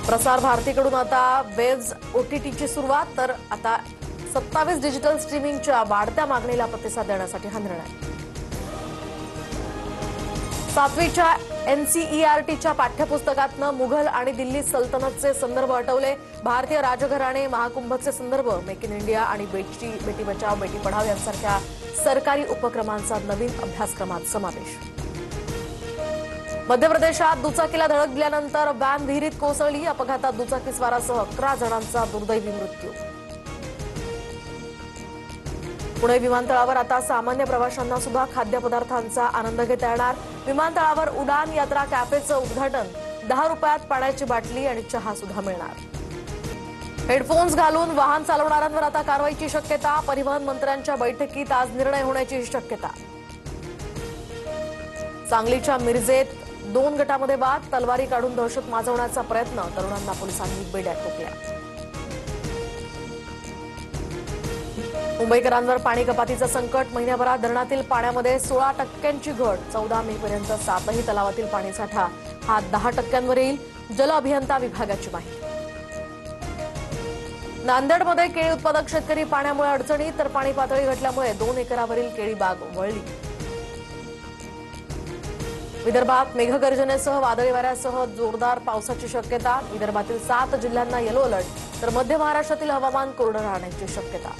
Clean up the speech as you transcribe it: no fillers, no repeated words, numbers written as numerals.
प्रसार भारतीकडून आता वेव्ज OTTची सुरुवात, तर आता 27 डिजिटल स्ट्रीमिंगच्या वाढत्या मागणीला प्रतिसाद देण्यासाठी हा निर्णय. 7वीच्या NCERTच्या पाठ्यपुस्तकातनं मुघल आणि दिल्ली सल्तनतचे संदर्भ हटवले. भारतीय राजघराणे, महाकुंभचे संदर्भ, मेक इन इंडिया आणि बेटी बचाव बेटी पढाव यांसारख्या सरकारी उपक्रमांचा नवीन अभ्यासक्रमात समावेश. मध्य प्रदेशात दुचाकीला धडक दिल्यानंतर व्हॅन विहिरीत कोसळली. अपघातात दुचाकीस्वारासह 11 जणांचा दुर्दैवी मृत्यू. पुणे विमानतळावर आता सामान्य प्रवाशांना सुद्धा खाद्यपदार्थांचा आनंद घेता येणार. विमानतळावर उडान यात्रा कॅफेचं उद्घाटन. 10 रुपयात पाण्याची बाटली आणि चहा सुद्धा मिळणार. हेडफोन्स घालून वाहन चालवणाऱ्यांवर आता कारवाईची शक्यता. परिवहन मंत्र्यांच्या बैठकीत आज निर्णय होण्याची शक्यता. सांगलीच्या मिरजेत 2 गटामध्ये वाद. तलवारी काढून दहशत माजवण्याचा प्रयत्न. तरुणांना पोलिसांनी बेड्या ठोकल्या. मुंबईकरांवर पाणी कपातीचं संकट. महिन्याभरात धरणातील पाण्यामध्ये 16% घट. 14 मे पर्यंत 7ही तलावातील पाणीसाठा हा 10% येईल. जल अभियंता विभागाची माहिती. नांदेडमध्ये केळी उत्पादक शेतकरी पाण्यामुळे अडचणीत, तर पाणी पातळी घटल्यामुळे 2 एकरावरील केळी बाग वळली. विदर्भात मेघगर्जनेसह वादळी वाऱ्यासह जोरदार पावसाची शक्यता. विदर्भातील 7 जिल्ह्यांना येलो अलर्ट, तर मध्य महाराष्ट्रातील हवामान कोरडं राहण्याची शक्यता.